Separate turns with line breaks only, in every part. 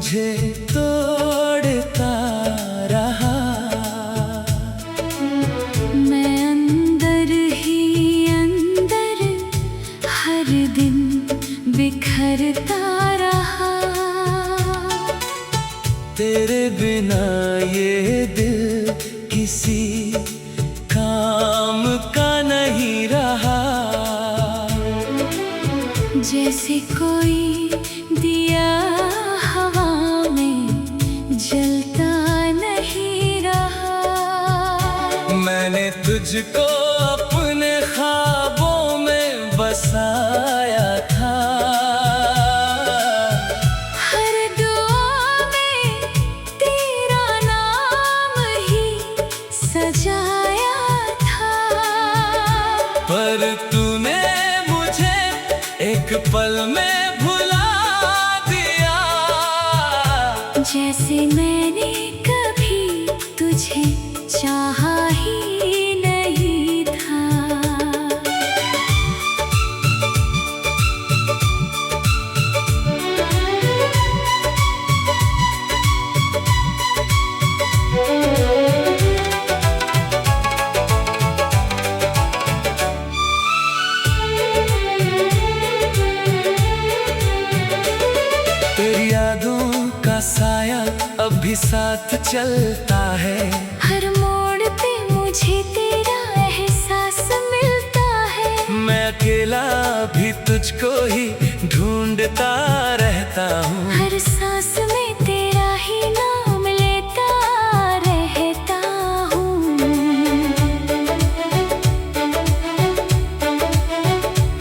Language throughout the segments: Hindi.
तुझे तोड़ता रहा।
मैं अंदर ही अंदर हर दिन बिखरता रहा।
तेरे बिना ये दिल किसी काम का नहीं रहा।
जैसे कोई दिया हवा में जलता नहीं रहा।
मैंने तुझको अपने ख्वाबों में बसाया था।
हर दुआ में तेरा नाम ही सजाया था।
पर तूने मुझे एक पल में भुला दिया।
जैसे मैंने कभी तुझे चाहा ही नहीं था।
तेरी यादों का साया अब भी साथ चलता है।
हर मोड़ पे मुझे तेरा एहसास मिलता है।
मैं अकेला भी तुझको ही ढूंढता रहता हूँ।
हर सांस में तेरा ही नाम लेता रहता हूँ।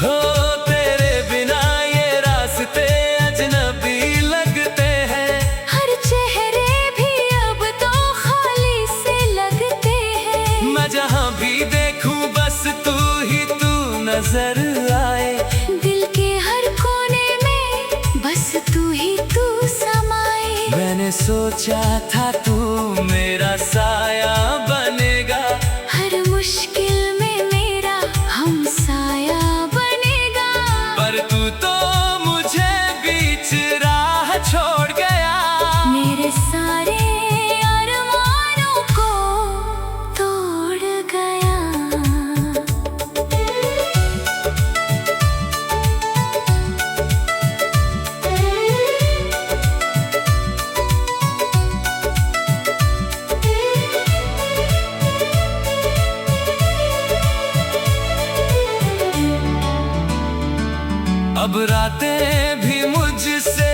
हो तेरे बिना ये रास्ते अजनबी लगते हैं।
हर चेहरे भी अब तो खाली से लगते हैं।
मैं जहाँ भी देखूं बस तू ही तू नजर आए।
दिल के हर कोने में बस तू ही तू समाए।
मैंने सोचा था तू मेरा साया बनेगा।
हर मुश्किल में मेरा हमसाया बनेगा।
पर तू तो मुझे बीच राह छोड़ गया।
मेरे सारे अरमानों को तोड़ गया।
अब रातें भी मुझसे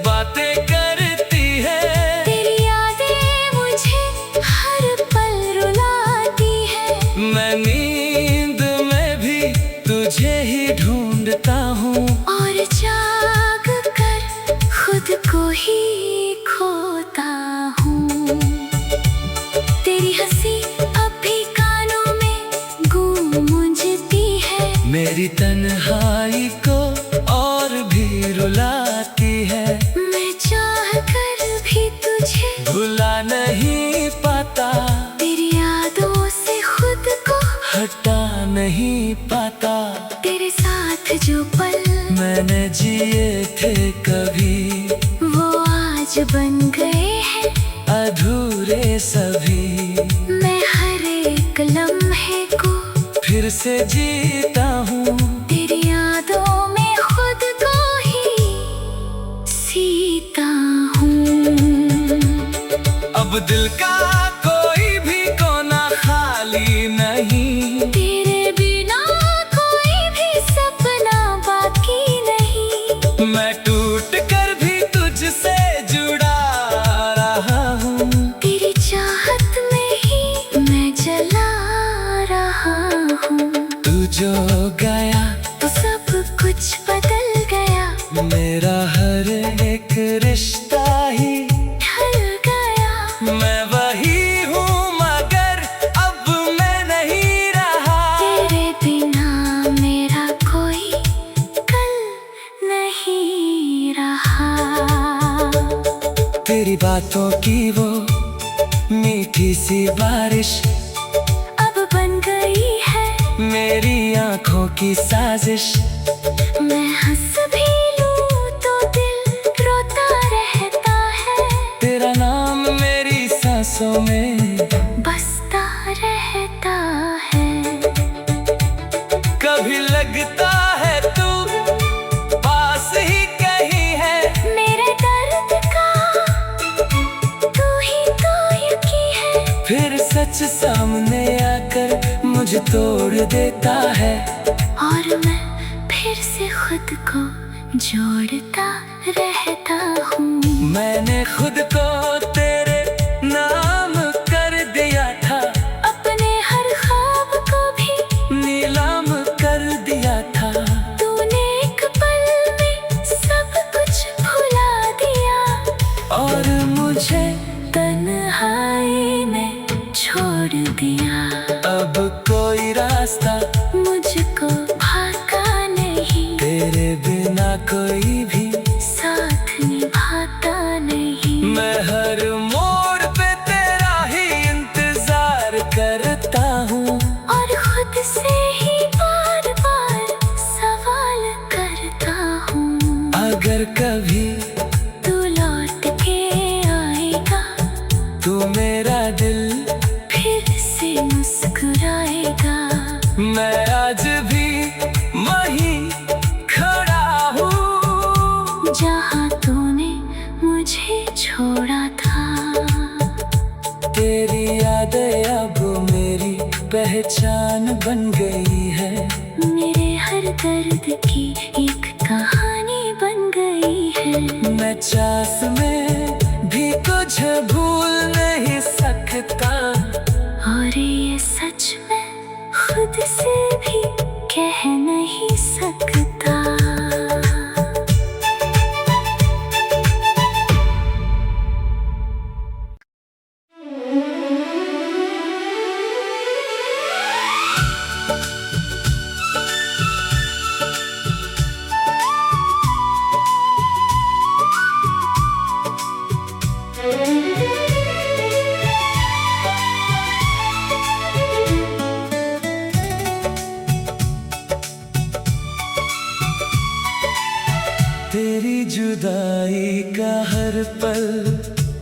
बातें करती है।
तेरी यादें मुझे हर पल रुलाती है।
मैं नींद में भी तुझे ही ढूंढता हूँ।
और जाग कर खुद को ही खोता हूँ। तेरी हंसी अब भी कानों में गूंजती है।
मेरी तन्हाई को और भी रुलाती है।
मैं चाह कर भी तुझे
भुला नहीं पाता।
तेरी यादों से खुद को
हटा नहीं पाता।
तेरे साथ जो पल
मैंने जिए थे कभी
वो आज बन गए हैं
अधूरे सभी।
मैं हर एक लम्हे को
फिर से जीता हूँ।
तेरी यादों में खुद को ही सीता हूँ।
अब दिल का कोई भी कोना खाली नहीं।
तेरे बिना कोई भी सपना बाकी नहीं।
मैं टूट कर भी तुझसे जुड़ा रहा हूँ।
तेरी चाहत में ही मैं जला रहा हूँ।
तू जो गया
तो सब कुछ बदल गया।
मेरा हर एक रिश्ता ही
ढल गया।
मैं वही हूँ मगर अब मैं नहीं रहा।
तेरे बिना मेरा कोई कल नहीं रहा।
तेरी बातों की वो मीठी सी बारिश
अब बन गई है
मेरी आँखों की साजिश।
मैं हंस भी लूं तो दिल रोता रहता है।
सांसों में
बसता रहता है।
कभी लगता है तू पास ही कहीं है,
मेरे दर्द का तू ही तो यकीन है।
फिर सच सामने आकर मुझे तोड़ देता है,
और मैं फिर से खुद को जोड़ता रहता हूँ।
मैंने खुद को तेरे नाम कर दिया था,
अपने हर ख्वाब को भी
नीलाम कर दिया था।
तूने एक पल में सब कुछ भुला दिया,
और मुझे
तन्हाई में छोड़ दिया।
अब कोई रास्ता
मुझको भागा नहीं,
तेरे बिना कोई भी
साथ निभाता नहीं।
मैं हर मोड़ पे तेरा ही इंतजार करता हूँ,
और खुद से ही बार बार सवाल करता हूँ।
अगर कभी
तू लौट के आएगा,
तू मेरा दिल
फिर से मुस्कुराएगा।
मैं आज भी वहीं खड़ा हूँ,
जहाँ तूने मुझे छोड़ा था।
तेरी यादें अब मेरी पहचान बन गई है।
मेरे हर दर्द की एक कहानी बन गई है।
मैं चास में भी तुझे भूल नहीं सकता,
और ये सच मैं खुद से भी कह नहीं सकता।
तेरी जुदाई का हर पल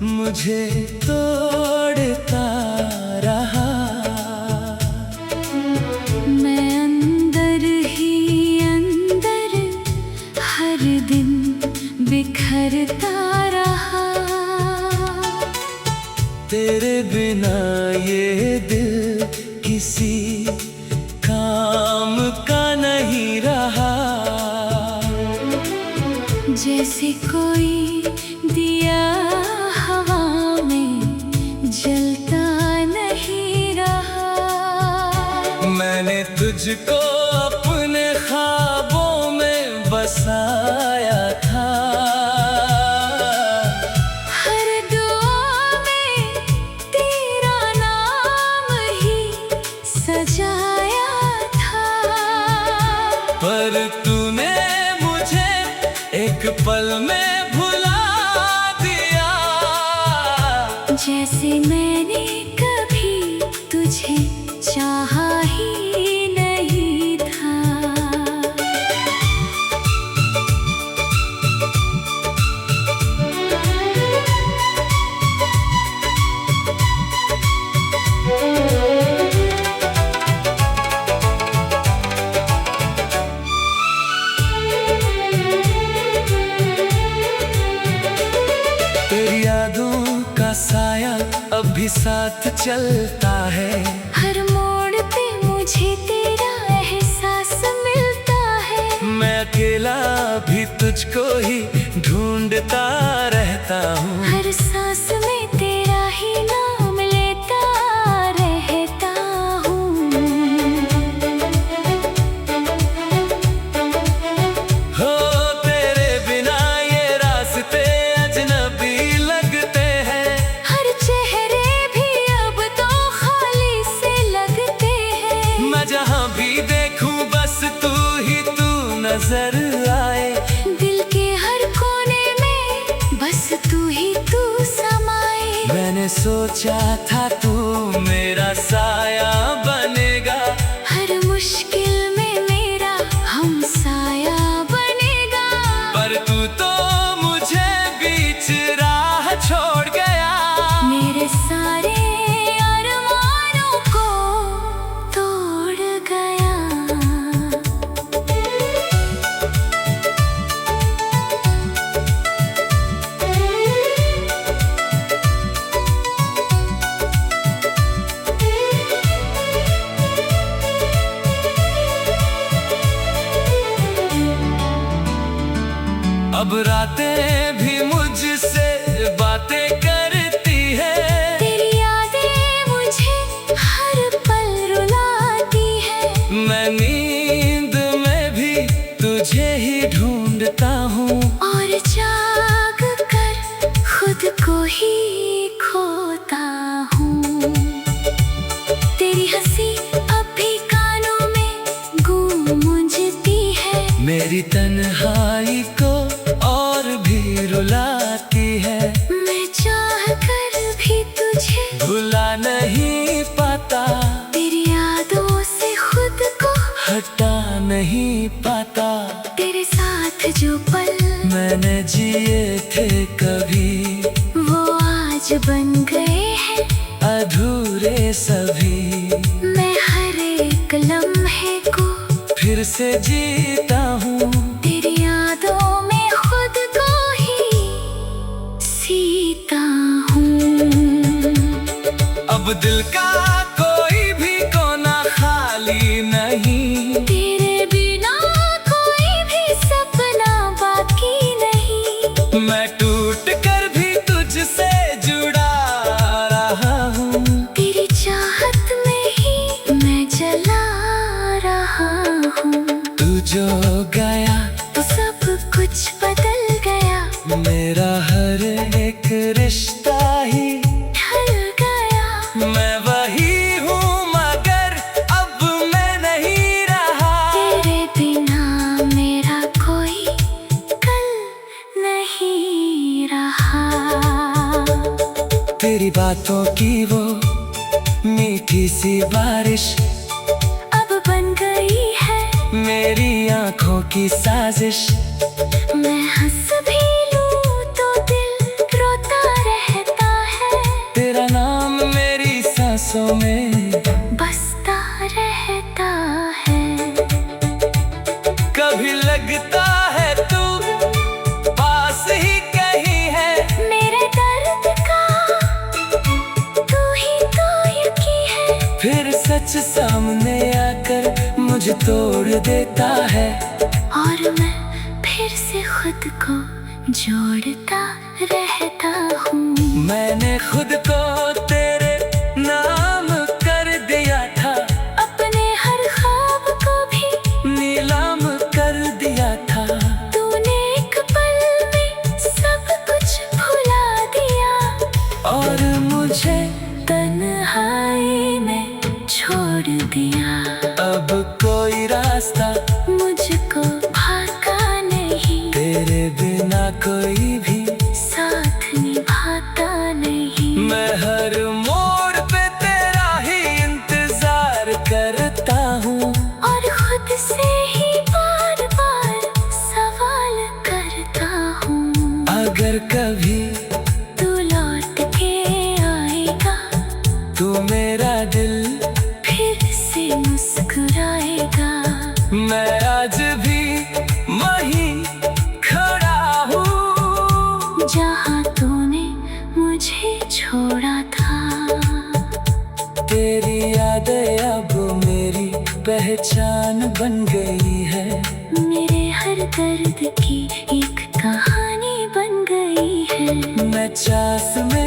मुझे तोड़ता रहा।
मैं अंदर ही अंदर हर दिन बिखरता रहा।
तेरे बिना ये दिल किसी काम का नहीं रहा।
जैसे कोई दिया हवा में जलता नहीं रहा।
मैंने तुझको अपने ख्वाबों में बसाया था।
हर दुआ में तेरा नाम ही सजाया था।
पर तूने मुझे एक पल में भुला दिया।
जैसे मैंने कभी तुझे चाहा ही नहीं था।
तेरी यादों का साया अब भी साथ चलता है।
हर मोड़ पे मुझे तेरा एहसास मिलता है।
मैं अकेला भी तुझको ही ढूंढता रहता हूँ।
हर सांस में तेरा ही नाम लेता रहता हूँ।
हो तेरे बिना ये रास्ते अजनबी लगते हैं।
हर चेहरे भी अब तो खाली से लगते हैं।
मैं जहाँ भी देखूं बस तू ही तू नजर आए।
दिल के हर कोने में बस तू ही तू समाए।
मैंने सोचा था तू मेरा साया बनेगा।
हर मुश्किल में मेरा हमसाया बनेगा।
पर तू तो मुझे बीच राह छोड़ गया।
मेरे सारे
अब रातें भी मुझसे बातें करती है।
तेरी यादें मुझे हर पल रुलाती है।
मैं नींद में भी तुझे ही ढूंढता हूँ,
और जाग कर खुद को ही खोता हूँ। तेरी हंसी अब भी कानों में गूंजती है।
मेरी तन्हाई को और भी रुलाती है।
मैं चाह कर भी तुझे
भुला नहीं पाता,
तेरी यादों से खुद को
हटा नहीं पाता।
तेरे साथ जो पल
मैंने जिए थे कभी,
वो आज बन गए हैं
अधूरे सभी।
मैं हर एक लम्हे को
फिर से जीता हूँ,
तेरी यादों में खुद को ही सीता हूँ।
अब दिल का कोई भी कोना खाली नहीं।
तेरे बिना कोई भी सपना बाकी नहीं।
मैं टूट कर भी तुझसे जुड़ा रहा हूँ,
तेरी चाहत में ही मैं जला रहा हूँ।
तू जो गया
तो सब कुछ बदल गया।
मेरा हर एक रिश्ता ही
ढल गया।
मैं वही हूँ मगर अब मैं नहीं रहा।
तेरे बिना मेरा कोई कल नहीं रहा।
तेरी बातों की वो मीठी सी बारिश
अब बन गई है
मेरी आंखों की साजिश।
मैं हंस भी लूं तो दिल रोता रहता है।
तेरा नाम मेरी सांसों में
बसता रहता है।
कभी लगता है तू पास ही कहीं है।
मेरे दर्द का तू ही तो यकीन है।
फिर सच सामने आकर मुझे तोड़ देता है,
और मैं फिर से खुद को जोड़ता रहता हूँ।
मैंने खुद को तेरे नाम कर दिया था।
अपने हर ख्वाब को भी
नीलाम कर दिया था।
तूने एक पल में सब कुछ भुला दिया।
और मुझे
तन्हाई में छोड़ दिया।
अब कोई रास्ता
मुझको भागा नहीं।
तेरे बिना कोई भी
साथ निभाता नहीं।
मैं हर मोड़ पे तेरा ही इंतजार करता हूँ,
और खुद से ही बार बार सवाल करता हूँ।
अगर कभी
तू लौट के आएगा,
तू मेरा दिल
फिर से मुस्कुराएगा।
मैं आज भी वहीं खड़ा हूँ,
जहाँ तूने मुझे छोड़ा था।
तेरी यादें अब मेरी पहचान बन गई है।
मेरे हर दर्द की एक कहानी बन गई है।
मैं चास में